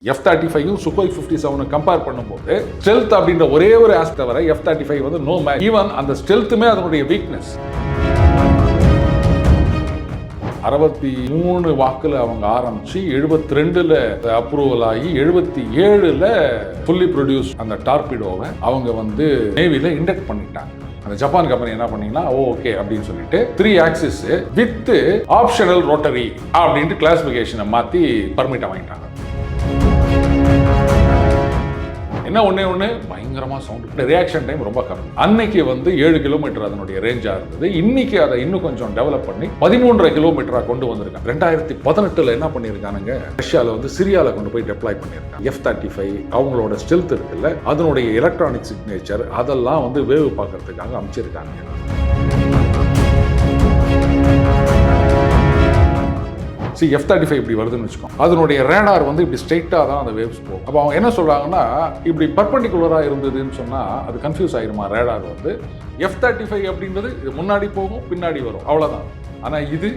F-35 Sukhoi 57 compare பண்ணும்போது stealth அப்படின்ற ஒரே ஒரு ஆஸ்பெக்ட் தவிர F-35 வந்து நோ மேட்ச். ஈவன் அந்த ஸ்டெல்த்துமே அதனுடைய வீக்னஸ். 63 வாக்குல அவங்க ஆரம்பிச்சு 72ல அப்ரூவல் ஆகி 77ல ஃபுல்லி ப்ரொடியூஸ் அந்த டார்பிடோவை அவங்க வந்து நேவில இண்டக்ட் பண்ணிட்டாங்க. அந்த ஜப்பான் கம்பெனி என்ன பண்ணீங்கன்னா ஓகே அப்படின்னு சொல்லிட்டு 3 ஆக்சிஸ் வித் ஆப்ஷனல் ரோட்டரி அப்படின்ட்டு கிளாசிபிகேஷனை மாத்தி பர்மிட் வாங்கிட்டாங்க. என்ன ஒண்ணு பயங்கரமா சவுண்ட், ரியாக்ஷன் டைம் ரொம்ப கம்மி. அன்னைக்கு வந்து 7 கிலோமீட்டர் அதனுடைய ரேஞ்சா இருந்தது. இன்னைக்கு அதை இன்னும் கொஞ்சம் டெவலப் பண்ணி 13.5 கிலோமீட்டரா கொண்டு வந்திருக்காங்க. 2018ல என்ன பண்ணிருக்கானுங்க, ரஷ்யால வந்து சிரியால கொண்டு போய் டெப்ளாய் பண்ணிருக்காங்க. F-35 அவங்களோட ஸ்டெல்த் இருக்குல்ல, அதனுடைய எலக்ட்ரானிக் சிக்னேச்சர் அதெல்லாம் வந்து வேவு பார்க்கறதுக்காக அமைச்சிருக்காங்க. F-35 இப்படி வருதுன்னு வச்சுக்கோங்க, அதனுடைய ரேடார் வந்து இப்படி ஸ்ட்ரெயிட்டாக தான் அந்த வேவ்ஸ் போகும். அப்போ அவங்க என்ன சொல்றாங்கன்னா, இப்படி பர்பண்டிகுலராக இருந்ததுன்னு சொன்னால் அது கன்ஃபியூஸ் ஆயிருமா ரேடார் வந்து. F-35 அப்படின்றது இது முன்னாடி போகும் பின்னாடி வரும் அவ்வளோதான். ஆனால் இது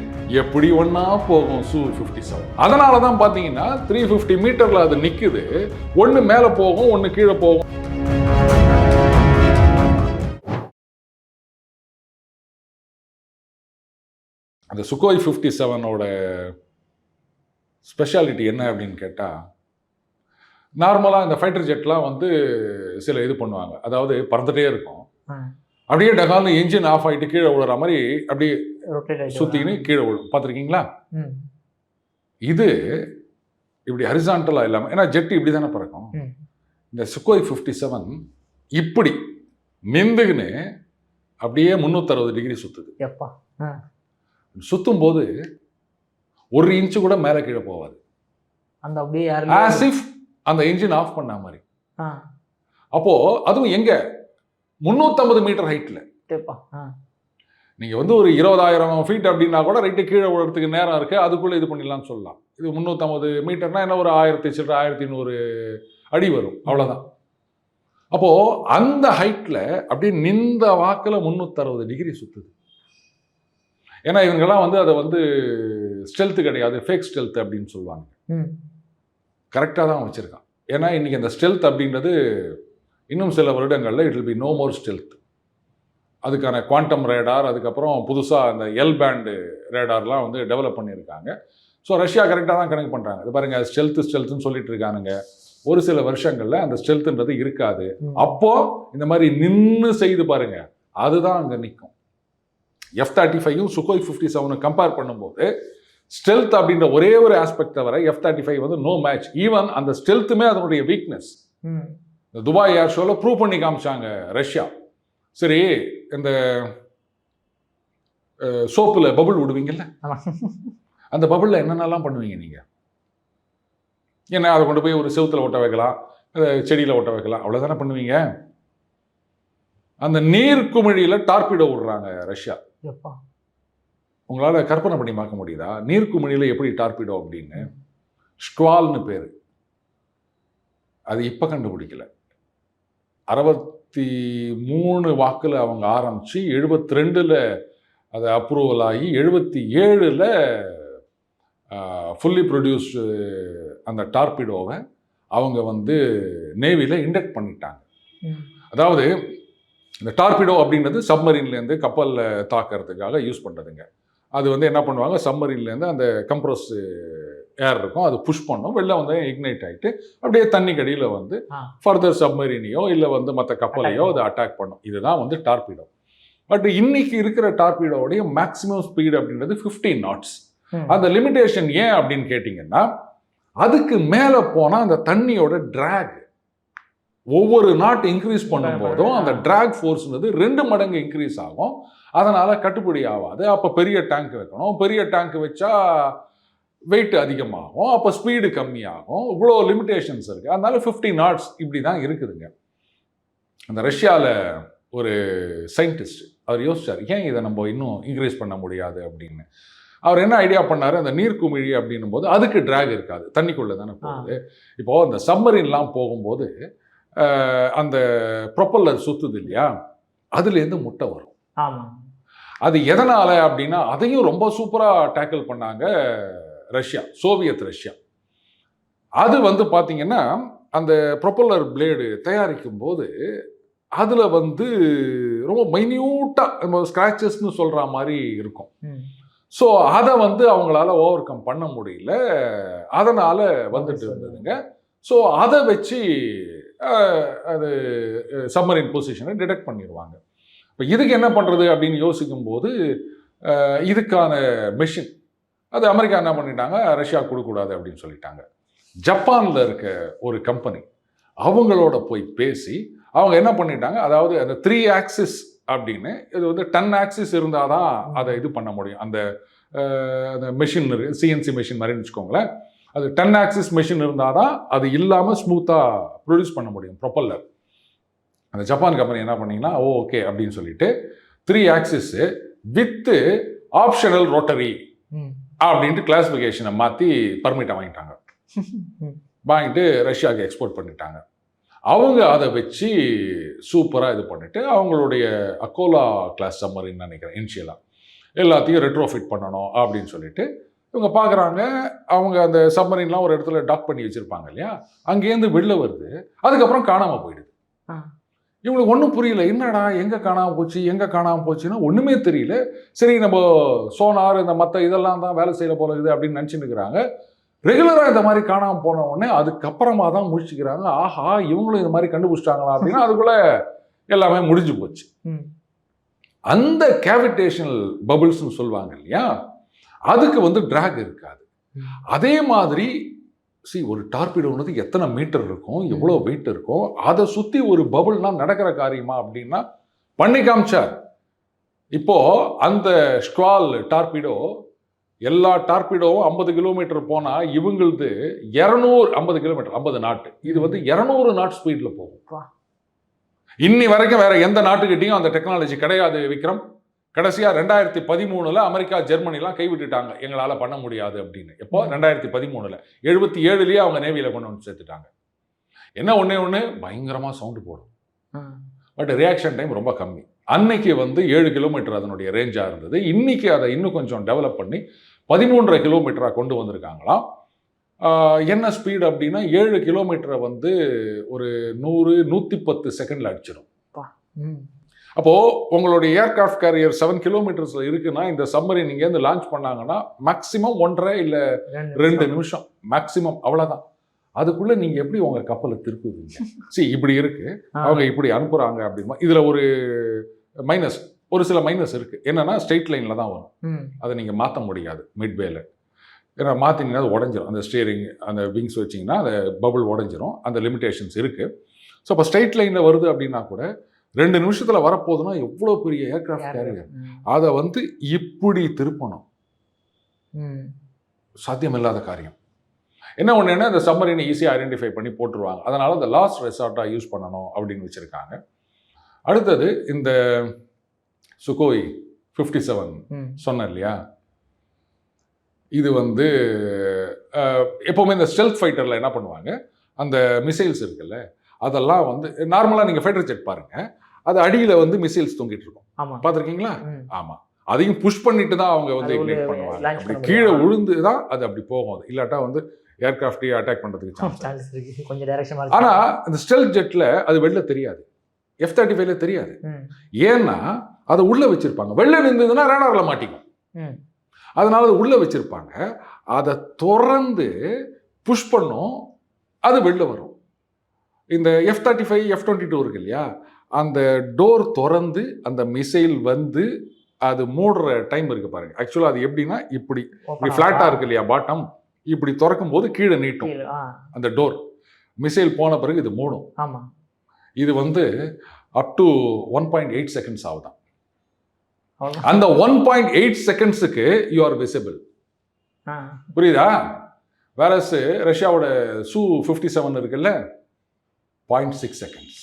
எப்படி ஒன்றா போகும் Su-57. அதனால தான் பார்த்தீங்கன்னா 350 மீட்டரில் அது நிற்குது. ஒன்று மேலே போகும், ஒன்று கீழே போகும். அந்த சுகோய் 57ஓட ஸ்பெஷாலிட்டி என்ன அப்படின்னு கேட்டால், நார்மலாக இந்த ஃபைட்டர் ஜெட்லாம் வந்து சில இது பண்ணுவாங்க, அதாவது பறந்துட்டே இருக்கும், அப்படியே டகால்னு என்ஜின் ஆஃப் ஆகிட்டு கீழே விழுற மாதிரி அப்படியே சுற்றிக்கின்னு கீழே விழும். பார்த்துருக்கீங்களா? இது இப்படி ஹரிசான்டலாக இல்லாமல், ஏன்னா ஜெட் இப்படி தானே பறக்கும். இந்த சுகோய் 57 இப்படி நின்றுக்குன்னு அப்படியே 360 டிகிரி சுற்றுது. சுத்தும் போது 1 இன்ச்சு கூட மேலே கீழே போகாது. அந்த அப்படியே as if அந்த என்ஜின் ஆஃப் பண்ண மாதிரி. அப்போ அதுவும் எங்க 350 மீட்டர் ஹைட்ல. நீங்க வந்து ஒரு 20,000 ஃபீட் அப்படின்னா கூட ரைட்டு கீழே விழுறதுக்கு நேரம் இருக்கு, அதுக்குள்ள இது பண்ணிடலாம்னு சொல்லலாம். இது 350 மீட்டர்னா என்ன, ஒரு 1100 அடி வரும், அவ்வளவுதான். அப்போ அந்த ஹைட்ல அப்படியே நின்ற வாக்குல 360 டிகிரி சுத்துது. ஏன்னா இவங்கெல்லாம் வந்து அதை வந்து ஸ்டெல்த் கிடையாது, ஃபேக் ஸ்டெல்த் அப்படின்னு சொல்லுவாங்க. கரெக்டாக தான் வச்சுருக்கான். ஏன்னா இன்றைக்கி அந்த ஸ்டெல்த் அப்படின்றது இன்னும் சில வருடங்களில் it will be no more stealth. அதுக்கான குவாண்டம் ரேடார், அதுக்கப்புறம் புதுசாக அந்த எல் பேண்டு ரேடார்லாம் வந்து டெவலப் பண்ணியிருக்காங்க. ஸோ ரஷ்யா கரெக்டாக தான் கணக்கு பண்ணுறாங்க. இது பாருங்கள், ஸ்டெல்த்துன்னு சொல்லிட்டு இருக்கானுங்க. ஒரு சில வருஷங்களில் அந்த ஸ்டெல்த்துன்றது இருக்காது. அப்போது இந்த மாதிரி நின்று செய்து பாருங்கள், அதுதான் அங்கே நிற்கும். F-35 சுகோய் 57 கம்பேர் பண்ணும்போது ஸ்டெல்த் அப்படின்ற ஒரே ஒரு ஆஸ்பெக்ட் தவிர F-35 வந்து நோ மேட்ச். ஈவன் அந்த ஸ்டெல்த்துமே அதனுடைய வீக்னஸ். துபாய் ஏர் ஷோவில் ப்ரூவ் பண்ணி காமிச்சாங்க ரஷ்யா. சரி, இந்த சோப்பில் பபுள் விடுவீங்கல்ல, அந்த பபுளில் என்னென்னலாம் பண்ணுவீங்க நீங்கள்? ஏன்னா அதை கொண்டு போய் ஒரு செவுத்தில் ஒட்ட வைக்கலாம், செடியில் ஒட்ட வைக்கலாம், அவ்வளோதானே பண்ணுவீங்க. அந்த நீர் குமிழியில் டார்பிடோ விடுறாங்க ரஷ்யா. உங்களால் கற்பனை பண்ணி பார்க்க முடியுதா நீர்க்குமிழியில் எப்படி டார்பிடோ அப்படின்னு? ஸ்குவால்னு பேர். அது இப்போ கண்டுபிடிக்கல. 63 வாக்குல அவங்க ஆரம்பிச்சு 72ல அது அப்ரூவல் ஆகி 77ல ஃபுல்லி ப்ரொடியூஸ்டு அந்த டார்பிடோவை அவங்க வந்து நேவில இண்டக்ட் பண்ணிட்டாங்க. அதாவது இந்த டார்பிடோ அப்படின்றது சப்மரீன்லேருந்து கப்பலில் தாக்கிறதுக்காக யூஸ் பண்ணுறதுங்க. அது வந்து என்ன பண்ணுவாங்க, சப்மரீன்லேருந்து அந்த கம்ப்ரஸ் ஏர் இருக்கும், அது புஷ் பண்ணும், வெளில வந்து இக்னைட் ஆகிட்டு அப்படியே தண்ணி கடியில் வந்து ஃபர்தர் சப்மரீனையோ இல்லை வந்து மற்ற கப்பலையோ அது அட்டாக் பண்ணும். இதுதான் வந்து டார்பிடோ. பட் இன்னைக்கு இருக்கிற டார்பிடோடைய மேக்ஸிமம் ஸ்பீடு அப்படின்றது 15 knots. அந்த லிமிடேஷன் ஏன் அப்படின்னு கேட்டிங்கன்னா, அதுக்கு மேலே போனால் அந்த தண்ணியோட ட்ராக் ஒவ்வொரு நாட் இன்க்ரீஸ் பண்ணும் போதும் அந்த டிராக் ஃபோர்ஸ்ன்றது 2 மடங்கு இன்க்ரீஸ் ஆகும். அதனால கட்டுப்படி ஆகாது. அப்போ பெரிய டேங்க் வைக்கணும், பெரிய டேங்க் வச்சா வெயிட் அதிகமாகும், அப்போ ஸ்பீடு கம்மியாகும். இவ்வளோ லிமிடேஷன்ஸ் இருக்கு. அதனால 15 knots இப்படி தான் இருக்குதுங்க. அந்த ரஷ்யாவில் ஒரு சயின்டிஸ்ட் அவர் யோசிச்சார், ஏன் இதை நம்ம இன்னும் இன்க்ரீஸ் பண்ண முடியாது அப்படின்னு. அவர் என்ன ஐடியா பண்ணார், அந்த நீர்க்குமிழி அப்படின்னும் போது அதுக்கு டிராக் இருக்காது, தண்ணிக்குள்ளே தானே போகுது. இப்போது அந்த சப்மரீன்லாம் போகும்போது அந்த ப்ரொப்பல்லர் சுத்துது இல்லையா, அதுலேருந்து முட்டை வரும். அது எதனால அப்படின்னா, அதையும் ரொம்ப சூப்பராக டேக்கிள் பண்ணாங்க ரஷ்யா, சோவியத் ரஷ்யா. அது வந்து பார்த்தீங்கன்னா அந்த ப்ரொப்பல்லர் பிளேடு தயாரிக்கும் போது அதில் வந்து ரொம்ப மைன்யூட்டாக நம்ம ஸ்க்ராச்சஸ்ன்னு சொல்கிற மாதிரி இருக்கும். ஸோ அதை வந்து அவங்களால ஓவர் கம் பண்ண முடியல, அதனால் வந்துட்டு இருந்ததுங்க. ஸோ அதை வச்சு அது சப்மரின் பொசிஷனை டிடெக்ட் பண்ணிடுவாங்க. இப்போ இதுக்கு என்ன பண்ணுறது அப்படின்னு யோசிக்கும்போது இதுக்கான மெஷின் அது அமெரிக்கா என்ன பண்ணிட்டாங்க, ரஷ்யா கொடுக்கக்கூடாது அப்படின்னு சொல்லிட்டாங்க. ஜப்பானில் இருக்க ஒரு கம்பெனி அவங்களோட போய் பேசி அவங்க என்ன பண்ணிட்டாங்க, அதாவது அந்த 3 ஆக்சிஸ் அப்படின்னு இது வந்து 10 ஆக்சிஸ் இருந்தால் தான் அதை இது பண்ண முடியும். அந்த மெஷின் இருக்குது, சிஎன்சி மெஷின் மாதிரின்னு வச்சுக்கோங்களேன். அது 10 ஆக்சிஸ் மெஷின் இருந்தால் தான் அது இல்லாமல் ஸ்மூத்தாக ப்ரொடியூஸ் பண்ண முடியும் ப்ரொப்பல்லர். அந்த ஜப்பான் கம்பெனி என்ன பண்ணிங்கன்னா ஓகே அப்படின்னு சொல்லிட்டு 3 ஆக்சிஸு வித்து ஆப்ஷனல் ரோட்டரி அப்படின்ட்டு கிளாசிஃபிகேஷனை மாற்றி பர்மிட்டை வாங்கிட்டாங்க. வாங்கிட்டு ரஷ்யாவுக்கு எக்ஸ்போர்ட் பண்ணிட்டாங்க. அவங்க அதை வச்சு சூப்பராக இது பண்ணிட்டு அவங்களுடைய அக்கோலா கிளாஸ் சம்மரின்னு நினைக்கிறேன் இனிஷியலாக எல்லாத்தையும் ரெட்ரோஃபிட் பண்ணணும் அப்படின்னு சொல்லிட்டு இவங்க பார்க்குறாங்க. அவங்க அந்த சம்மரின்லாம் ஒரு இடத்துல டாக் பண்ணி வச்சுருப்பாங்க இல்லையா, அங்கேருந்து வெளில வருது, அதுக்கப்புறம் காணாமல் போயிடுது. இவங்களுக்கு ஒன்றும் புரியல, என்னடா எங்கே காணாமல் போச்சுன்னா ஒன்றுமே தெரியல. சரி நம்ம சோனார் இந்த மற்ற இதெல்லாம் தான் வேலை செய்யல போல இருக்குது அப்படின்னு நினச்சின்னு இருக்கிறாங்க. ரெகுலராக இந்த மாதிரி காணாமல் போன உடனே அதுக்கப்புறமா தான் முடிச்சுக்கிறாங்க, ஆஹா இவங்களும் இந்த மாதிரி கண்டுபிடிச்சிட்டாங்களா அப்படின்னா அதுக்குள்ளே எல்லாமே முடிஞ்சு போச்சு. அந்த கேவிடேஷனல் பபிள்ஸ்ன்னு சொல்லுவாங்க இல்லையா, அதுக்கு வந்து ட்ராக் இருக்காது. அதே மாதிரி ஒரு டார்பிடோன்றது எத்தனை மீட்டர் இருக்கும், எவ்வளோ வெயிட் இருக்கும், அதை சுற்றி ஒரு பபுள்னால் நடக்கிற காரியமா அப்படின்னா பண்ணி காமிச்சார். இப்போ அந்த ஸ்குவால் டார்பிடோ எல்லா டார்பிடோவும் 50 கிலோமீட்டர் போனால் இவங்களது 250 கிலோமீட்டர் 50 நாட்டு, இது வந்து 200 நாட் ஸ்பீடில் போகும். இன்னி வரைக்கும் வேற எந்த நாட்டுக்கிட்டையும் அந்த டெக்னாலஜி கிடையாது விக்ரம். கடைசியாக 2013 அமெரிக்கா ஜெர்மனிலாம் கைவிட்டுட்டாங்க, எங்களால் பண்ண முடியாது அப்படின்னு. எப்போ 2013 77 அவங்க நேவியில் கொண்டு வந்து சேர்த்துட்டாங்க. என்ன ஒன்று பயங்கரமாக சவுண்டு போடும், பட் ரியாக்ஷன் டைம் ரொம்ப கம்மி. அன்னைக்கு வந்து 7 கிலோமீட்டர் அதனுடைய ரேஞ்சாக இருந்தது. இன்னைக்கு அதை இன்னும் கொஞ்சம் டெவலப் பண்ணி 13.5 கிலோமீட்டராக கொண்டு வந்திருக்காங்களாம். என்ன ஸ்பீடு அப்படின்னா 7 கிலோமீட்டரை வந்து ஒரு 100-110 செகண்டில் அடிச்சிடும். அப்போது உங்களுடைய ஏர்கிராஃப்ட் கேரியர் 7 கிலோமீட்டர்ஸில் இருக்குன்னா இந்த சப்மரின் இங்கேருந்து லான்ச் பண்ணாங்கன்னா மேக்ஸிமம் 1.5 இல்லை 2 நிமிஷம் மேக்ஸிமம், அவ்வளோதான். அதுக்குள்ளே நீங்கள் எப்படி உங்கள் கப்பலை திருப்புவீங்க? இப்படி இருக்குது, அவங்க இப்படி அனுப்புகிறாங்க அப்படிமா. இதில் ஒரு மைனஸ், ஒரு சில மைனஸ் இருக்குது. என்னென்னா ஸ்ட்ரெயிட் லைனில் தான் வரும், அதை நீங்கள் மாற்ற முடியாது மிட்வேல. ஏன்னா மாற்றினீங்கன்னா அது உடஞ்சிரும். அந்த ஸ்டியரிங் அந்த விங்ஸ் வச்சிங்கன்னா அந்த பபுள் உடஞ்சிரும். அந்த லிமிடேஷன்ஸ் இருக்குது. ஸோ இப்போ ஸ்ட்ரெயிட் லைனில் வருது அப்படின்னா கூட 2 நிமிஷத்தில் வரப்போகுதுன்னா எவ்வளோ பெரிய ஏர்கிராஃப்ட் கேரியர், அதை வந்து இப்படி திருப்பணும், சாத்தியமில்லாத காரியம். என்ன ஒன்றுன்னா இந்த சப்மரினை ஈஸியாக ஐடென்டிஃபை பண்ணி போட்டுருவாங்க. அதனால் இந்த லாஸ்ட் ரெசார்ட்டாக யூஸ் பண்ணணும் அப்படின்னு வச்சுருக்காங்க. அடுத்தது இந்த சுகோய் 57 சொன்னேன் இல்லையா, இது வந்து எப்போவுமே இந்த ஸ்டெல்த் ஃபைட்டரில் என்ன பண்ணுவாங்க, அந்த மிசைல்ஸ் இருக்குல்ல அதெல்லாம் வந்து நார்மலாக நீங்கள் ஃபைட்டர் ஜெட் பாருங்கள், அது அடியில் வந்து மிசைல்ஸ் தொங்கிட்டு இருக்கும், பார்த்துருக்கீங்களா? ஆமாம், அதையும் புஷ் பண்ணிட்டு தான் அவங்க வந்து இக்னைட் பண்ணுவாங்க. அப்படி கீழே விழுந்து தான் அது அப்படி போகும். அது இல்லாட்டா வந்து ஏர்கிராஃப்டையும் அட்டாக் பண்ணுறதுக்கு சான்ஸ் இருக்கு கொஞ்சம் டைரக்ஷன். ஆனால் இந்த ஸ்டெல்த் ஜெட்டில் அது வெளில தெரியாது, F-35 தெரியாது. ஏன்னா அதை உள்ளே வச்சுருப்பாங்க. வெளில இருந்ததுன்னா ரேடாரில் மாட்டிக்கும், அதனால அது உள்ளே வச்சுருப்பாங்க. அதை திறந்து புஷ் பண்ணும், அது வெளில வரும். இந்த F-35 F-22 இருக்கு இல்லையா, அந்த டோர் திறந்து அந்த மிசைல் வந்து அது மூடுற டைம் இருக்கு பாருங்க. ஆக்சுவலாக அது எப்படின்னா இப்படி ஃப்ளாட்டாக இருக்கு இல்லையா பாட்டம், இப்படி திறக்கும் போது கீழே நீட்டும் அந்த டோர். மிசைல் போன பிறகு இது மூடும். இது வந்து அப் டு 1.8 செகண்ட்ஸ் ஆகுதான். அந்த 1.8 செகண்ட்ஸுக்கு யூ ஆர் விசிபிள். புரியுதா? வேற ரஷ்யாவோட Su-57 இருக்குல்ல 0.6 செகண்ட்ஸ்.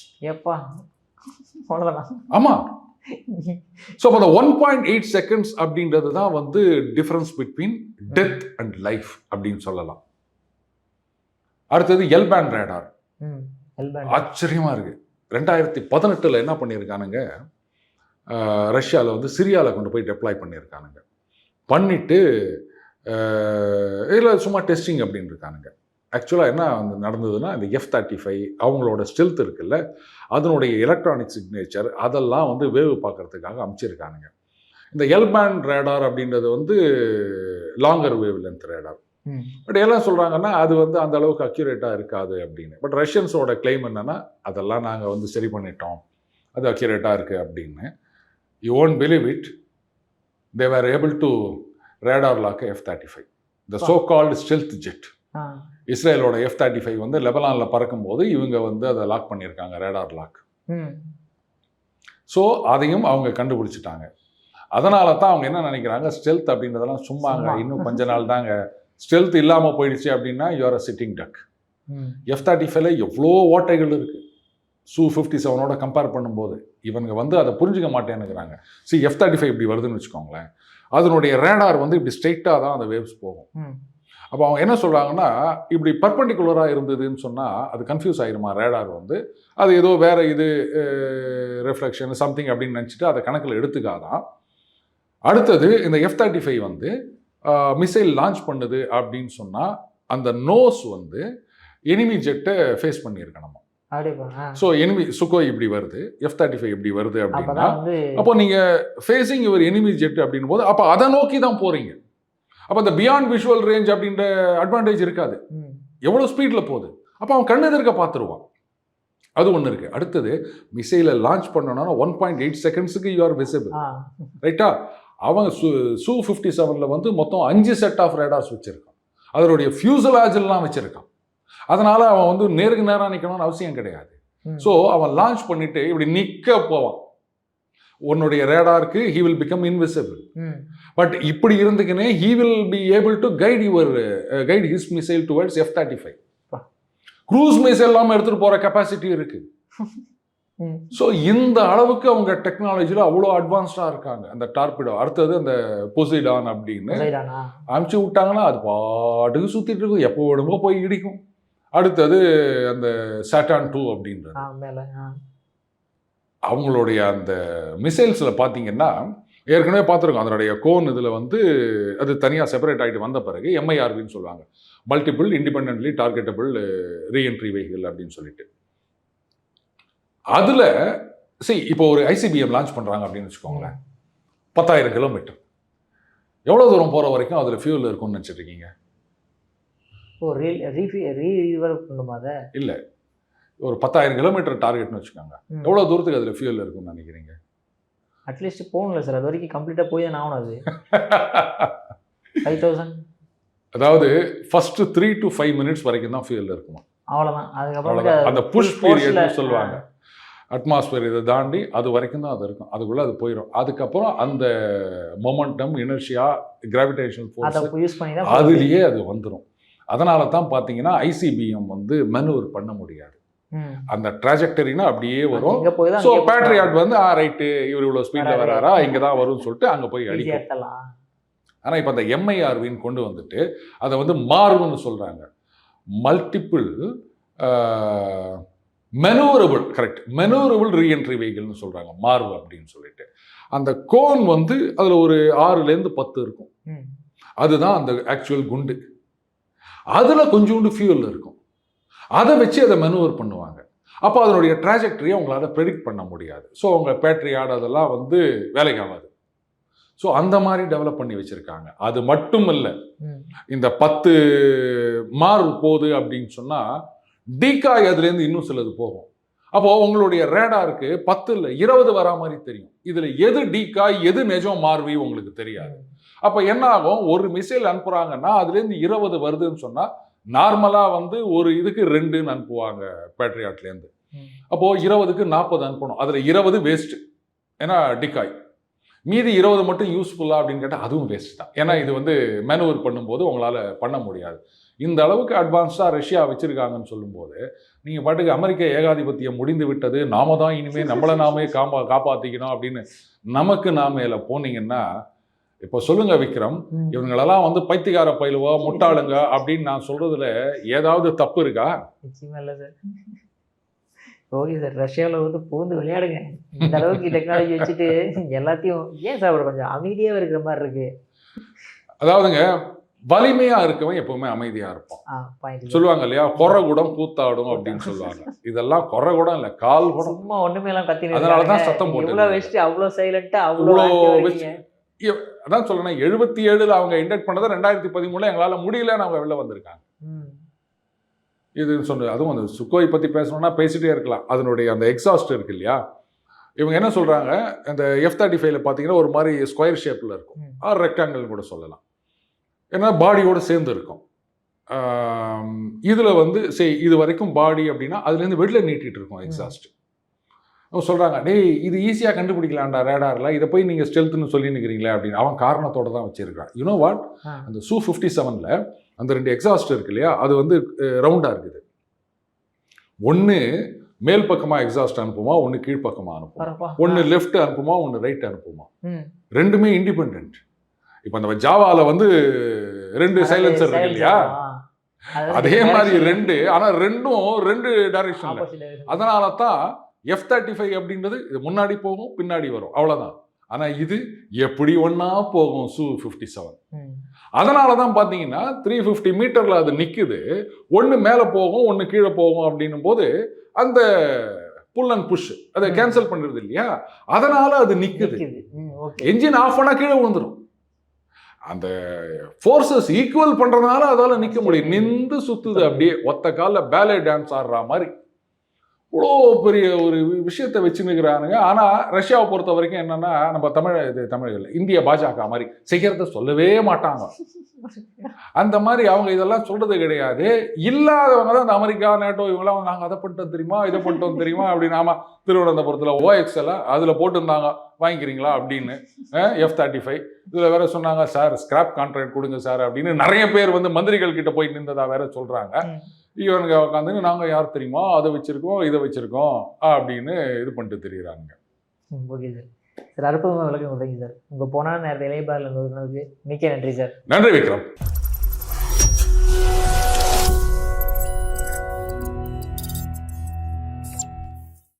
ஆமா. ஸோ அப்போ அந்த 1.8 செகண்ட்ஸ் அப்படின்றது தான் வந்து difference between death and life அப்படின்னு சொல்லலாம். அடுத்தது எல்-பேண்ட் ரேடார். ஆச்சரியமா இருக்கு. 2018 என்ன பண்ணியிருக்கானுங்க, ரஷ்யாவில் வந்து சிரியாவில் கொண்டு போய் டெப்ளாய் பண்ணியிருக்கானுங்க. பண்ணிட்டு இதில் சும்மா டெஸ்டிங் அப்படின்னு இருக்கானுங்க. ஆக்சுவலாக என்ன நடந்ததுன்னா இந்த F-35 அவங்களோட ஸ்டெல்த் இருக்குல்ல, அதனுடைய எலக்ட்ரானிக் சிக்னேச்சர் அதெல்லாம் வந்து வேவு பார்க்கறதுக்காக அமைச்சிருக்கானுங்க. இந்த எல்பேண்ட் ரேடார் அப்படின்றது வந்து longer wave length radar. But எல்லாம் சொல்கிறாங்கன்னா அது வந்து அந்த அளவுக்கு அக்யூரேட்டாக இருக்காது அப்படின்னு. பட் ரஷ்யன்ஸோட கிளைம் என்னென்னா அதெல்லாம் நாங்கள் வந்து சரி பண்ணிட்டோம், அது அக்யூரேட்டாக இருக்குது அப்படின்னு. You won't believe it, they were able to radar lock F-35, the so called stealth jet. இஸ்ரேலோட F-35 வந்து லெபனானில் பறக்கும்போது இவங்க வந்து அதை லாக் பண்ணியிருக்காங்க, ரேடார் லாக். ஸோ அதையும் அவங்க கண்டுபிடிச்சிட்டாங்க. அதனால தான் அவங்க என்ன நினைக்கிறாங்க, ஸ்டெல்த் அப்படின்றதெல்லாம் சும்மாங்க, இன்னும் கொஞ்ச நாள் தாங்க, ஸ்டெல்த் இல்லாமல் போயிடுச்சு அப்படின்னா யூஆர் அ சிட்டிங் டக். F-35ல எவ்வளோ ஓட்டைகள் இருக்குது Su-57ஓட கம்பேர் பண்ணும்போது. இவங்க வந்து அதை புரிஞ்சுக்க மாட்டேன்னுங்கிறாங்க. F-35 இப்படி வருதுன்னு வச்சுக்கோங்களேன், அதனுடைய ரேடார் வந்து இப்படி ஸ்ட்ரெயிட்டாக தான் அந்த வேவ்ஸ் போகும். அப்போ அவங்க என்ன சொல்கிறாங்கன்னா, இப்படி பர்பண்டிகுலராக இருந்ததுன்னு சொன்னால் அது கன்ஃபியூஸ் ஆகிருமா ரேடார் வந்து, அது ஏதோ வேறு இது ரிஃப்ளெக்ஷன் சம்திங் அப்படின்னு நினச்சிட்டு அதை கணக்கில் எடுத்துக்காதான். அடுத்தது இந்த F-35 வந்து மிசைல் லான்ச் பண்ணுது அப்படின்னு சொன்னால் அந்த நோஸ் வந்து எனிமி ஜெட்டை ஃபேஸ் பண்ணியிருக்கணுமா. ஸோ எனிமி சுகோய் இப்படி வருது, F-35 இப்படி வருது அப்படின்னா அப்போ நீங்கள் ஃபேஸிங் யுவர் எனிமி ஜெட் அப்படின் போது அப்போ அதை நோக்கி தான் போகிறீங்க. அப்போ அந்த பியாண்ட் விஷுவல் ரேஞ்ச் அப்படின்ற அட்வான்டேஜ் இருக்காது, எவ்வளோ ஸ்பீடில் போகுது. அப்போ அவன் கண்ணு எதிர்க்க பார்த்துருவான், அது ஒன்று இருக்குது. அடுத்தது மிசைலை லான்ச் பண்ணோன்னா 1.8 செகண்ட்ஸுக்கு யூ ஆர் விசிபிள், ரைட்டா. அவன் Su-57ல வந்து மொத்தம் 5 செட் ஆஃப் ரேடார்ஸ் வச்சுருக்கான், அதனுடைய ஃபியூசலாஜெல்லாம் வச்சுருக்கான். அதனால் அவன் வந்து நேருக்கு நேராக நிற்கணும்னு அவசியம் கிடையாது. ஸோ அவன் லான்ச் பண்ணிவிட்டு இப்படி நிற்க போவான், உன்னுடைய ரேடாருக்கு he will become invisible. But இப்படி இருந்துக்குன்னே he will be able to guide his missile towards F-35. Cruise missile இல்லாமல் எடுத்துகிட்டு போகிற கெப்பாசிட்டி இருக்குது. ஸோ இந்த அளவுக்கு அவங்க டெக்னாலஜியில் அவ்வளோ அட்வான்ஸ்டாக இருக்காங்க. அந்த டார்பிடோ, அடுத்தது அந்த பொசைடான் அப்படின்னு அனுப்பிச்சி விட்டாங்கன்னா அது பாட்டுக்கு சுற்றிட்டு இருக்கும், எப்போ விடுமோ போய் இடிக்கும். அடுத்தது அந்த சாட்டான் 2 அப்படின்றது. அவங்களுடைய அந்த மிசைல்ஸில் பார்த்தீங்கன்னா ஏற்கனவே பார்த்துருக்கோம், அதனுடைய கோன் இதில் வந்து அது தனியாக செப்பரேட் ஆகிட்டு வந்த பிறகு MIRVன்னு சொல்லுவாங்க, multiple independently targetable reentry vehicle அப்படின்னு சொல்லிட்டு. அதில் இப்போ ஒரு ICBM லான்ச் பண்ணுறாங்க அப்படின்னு வச்சுக்கோங்களேன், 10,000 கிலோமீட்டர், எவ்வளோ தூரம் போகிற வரைக்கும் அதில் ஃபியூல் இருக்கும்னு நினச்சிட்ருக்கீங்க? இல்லை, ஒரு 10,000 கிலோமீட்டர் டார்கெட்னு வச்சுக்கோங்க, எவ்வளோ தூரத்துக்கு அதில் ஃபியூல் இருக்கும்னு நினைக்கிறீங்க? அட்லீஸ்ட் போகணும்ல சார், அது வரைக்கும் கம்ப்ளீட்டாக போய் தான் ஆகணும். அது 5,000, அதாவது ஃபர்ஸ்ட் 3 to 5 மினிட்ஸ் வரைக்கும் தான் ஃபியூல் இருக்குமா, அவ்வளோதான். அதுக்கப்புறம் அந்த புஷ் பீரியட்னு சொல்லுவாங்க, அட்மாஸ்பியர் இதை தாண்டி அது வரைக்கும் தான் அது இருக்கும், அதுக்குள்ளே அது போயிடும். அதுக்கப்புறம் அந்த மொமெண்டம், இனர்ஷியா, கிராவிடேஷனல் ஃபோர்ஸ் அதுலேயே அது வந்துடும். அதனால தான் பார்த்தீங்கன்னா ICBM வந்து மெனூவர் பண்ண முடியாது, அந்த ட்ராஜெக்டரினா அப்படியே வரும். ஸோ பேட்ரியாட் வந்து ரைட்டு இவர் இவ்வளோ ஸ்பீடில் வராரா, இங்கே தான் வரும்னு சொல்லிட்டு அங்கே போய் அடிக்கும். ஆனால் இப்போ அந்த MIRVன்னு கொண்டு வந்துட்டு அதை வந்து மார்வுன்னு சொல்கிறாங்க, மல்டிபிள் மெனூவரபிள், கரெக்ட், மெனூவரபிள் ரீஎன்ட்ரி வெஹிக்கிள்னு சொல்கிறாங்க, மார்வ் அப்படின்னு சொல்லிட்டு. அந்த கோன் வந்து அதில் ஒரு 6லேருந்து 10 இருக்கும், அதுதான் அந்த ஆக்சுவல் குண்டு. அதில் கொஞ்சோண்டு ஃபியூல் இருக்கும், அதை வச்சு அதை மெனூவர் பண்ணுவாங்க. அப்போ அதனுடைய ட்ராஜெக்டரியை உங்களால் ப்ரெடிக்ட் பண்ண முடியாது. ஸோ அவங்க பேட்ரியாட் அதெல்லாம் வந்து வேலைக்கு ஆகாது. ஸோ அந்த மாதிரி டெவலப் பண்ணி வச்சுருக்காங்க. அது மட்டும் இல்லை, இந்த 10 மார்வ் போகுது அப்படின்னு சொன்னால் டிகாய் அதுலேருந்து இன்னும் சிலது போகும். அப்போது உங்களுடைய ரேடாருக்கு 10 இல்லை 20 வரா மாதிரி தெரியும். இதில் எது டிகாய் எது நிஜம் மார்வி உங்களுக்கு தெரியாது. அப்போ என்ன ஆகும், ஒரு மிசைல் அனுப்புகிறாங்கன்னா அதுலேருந்து 20 வருதுன்னு சொன்னால் நார்மலாக வந்து ஒரு இதுக்கு 2ன்னு அனுப்புவாங்க பேட்ரியாட்லேருந்து. அப்போது 20க்கு 40 அனுப்பணும், அதில் 20 வேஸ்ட்டு, ஏன்னா டிகாய். மீதி 20 மட்டும் யூஸ்ஃபுல்லாக அப்படின்னு கேட்டால் அதுவும் வேஸ்ட் தான், ஏன்னா இது வந்து மேனுவர் பண்ணும்போது உங்களால் பண்ண முடியாது. இந்த அளவுக்கு அட்வான்ஸ்டாக ரஷ்யா வச்சுருக்காங்கன்னு சொல்லும்போது நீங்கள் பாட்டுக்கு அமெரிக்க ஏகாதிபத்தியம் முடிந்து விட்டது, நாம தான் இனிமேல் நம்மளை நாமே காப்பாற்றிக்கணும் அப்படின்னு நமக்கு நாமேல போனீங்கன்னா, இப்போ சொல்லுங்க விக்ரம், இவங்களெல்லாம் வந்து பைத்தியக்கார பயிலுவா முட்டாளுங்க அப்படின்னு நான் சொல்றதுல ஏதாவது தப்பு இருக்கா? நிச்சயமா இல்லை சார். ஓகே சார், ரஷ்யாவில் வந்து பூந்து விளையாடுங்க, இந்த அளவுக்கு டெக்னாலஜி வச்சுட்டு எல்லாத்தையும். ஏன் சார் கொஞ்சம் அமைதியாக இருக்கிற மாதிரி இருக்கு? அதாவதுங்க, வலிமையா இருக்கவன் எப்பவுமே அமைதியா இருப்பான். பாயிண்ட். சொல்லுவாங்க இல்லையா, கொரகுடம் கூத்தாடும் அப்படின்னு சொல்லுவாங்க. இதெல்லாம் கொரகுடம் இல்ல, கால் குடம். சும்மா ஒண்ணுமே எல்லாம் கத்தி. அதனாலதான் சத்தம் போட்டு இவ்வளவு வச்சுட்டு அவ்வளவு சைலண்டா இவ்வளோ அவ்வளவு வச்சு அதான் சொல்றேன், 77 அவங்க இண்டக்ட் பண்ணதை 2013 எங்களால முடியலன்னு அவங்க வெளில வந்திருக்காங்க. இது சொன்ன அதுவும் அந்த சுக்கோய் பத்தி பேசணும்னா பேசிட்டே இருக்கலாம். அதனுடைய அந்த எக்ஸாஸ்ட் இருக்கு இல்லையா, இவங்க என்ன சொல்றாங்க, அந்த F-35 பார்த்தீங்கன்னா ஒரு மாதிரி ஸ்கொயர் ஷேப்ல இருக்கும், ஆர் ரெக்டாங்கிள் கூட சொல்லலாம். ஏன்னா பாடியோட சேர்ந்து இருக்கும். இதில் வந்து இது வரைக்கும் பாடி அப்படின்னா அதுலேருந்து வெளில நீட்டிட்டு இருக்கும் எக்ஸாஸ்ட். அவங்க சொல்கிறாங்க, டேய் இது ஈஸியாக கண்டுபிடிக்கலாம்டா ரேடாரில், இதை போய் நீங்கள் ஸ்டெல்த்துன்னு சொல்லி நிற்கிறீங்களே அப்படின்னு. அவன் காரணத்தோடு தான் வச்சிருக்கான். யூனோ வாட், அந்த Su-57ல் அந்த 2 எக்ஸாஸ்ட் இருக்கு இல்லையா, அது வந்து ரவுண்டாக இருக்குது. ஒன்று மேல் பக்கமாக எக்ஸாஸ்ட் அனுப்புமா, ஒன்று கீழ்ப்பக்கமாக அனுப்புமா, ஒன்று லெஃப்ட் அனுப்புமா, ஒன்று ரைட் அனுப்புமா. ரெண்டுமே இண்டிபெண்ட். இப்போ அந்த ஜாவால வந்து 2 சைலன்சர் இருக்கு இல்லையா, அதே மாதிரி 2, ஆனால் ரெண்டும் 2 டைரக்ஷன்ல. அதனால தான் F-35 அப்படின்றது இது முன்னாடி போகும் பின்னாடி வரும் அவ்வளோதான். ஆனால் இது எப்படி ஒன்றா போகும் Su-57. அதனால தான் பார்த்தீங்கன்னா 350 மீட்டரில் அது நிற்குது. ஒன்று மேலே போகும், ஒன்று கீழே போகும் அப்படின்னும் போது அந்த புல் அண்ட் புஷ் அதை கேன்சல் பண்ணுறது இல்லையா, அதனால அது நிற்குது. என்ஜின் ஆஃப் பண்ணால் கீழே விழுந்துடும். அந்த ஃபோர்ஸஸ் ஈக்குவல் பண்ணுறதுனால அதால் நிற்க முடியும். நின்று சுற்றுது, அப்படியே ஒத்த காலில் பேலே டான்ஸ் ஆடுற மாதிரி இவ்வளோ பெரிய ஒரு விஷயத்தை வச்சுன்னுக்கிறானுங்க. ஆனால் ரஷ்யாவை பொறுத்த வரைக்கும் என்னென்னா, நம்ம தமிழர்கள் இந்திய பாஜக மாதிரி செய்கிறத சொல்லவே மாட்டாங்க. அந்த மாதிரி அவங்க இதெல்லாம் சொல்கிறது கிடையாது. இல்லாதவங்க தான் இந்த அமெரிக்கா, நேட்டோ இவங்களாம் நாங்கள் அதை பண்ணிட்டோம் தெரியுமா, இதை பண்ணிட்டோம் தெரியுமா அப்படின்னு. ஆமாம், திருவனந்தபுரத்தில் OXL அதில் போட்டுருந்தாங்க, வாங்கிக்கிறீங்களா அப்படின்னு. F-35 இதில் வேற சொன்னாங்க, சார் ஸ்கிராப் கான்ட்ராக்ட் கொடுங்க சார் அப்படின்னு நிறைய பேர் வந்து மந்திரிகள் கிட்ட போய் நின்றதா வேற சொல்கிறாங்க. இவனுங்க உட்காந்து நாங்கள் யார் தெரியுமா, அதை வச்சுருக்கோம் இதை வச்சுருக்கோம் அப்படின்னு இது பண்ணிட்டு தெரியுறாங்க. Okay sir. சார் அற்புதமாக விளக்கம் கொடுத்தீங்க சார். உங்கள் போனால் நேரத்தை இளையபாரில் மிக்க நன்றி சார். நன்றி விக்ரம்.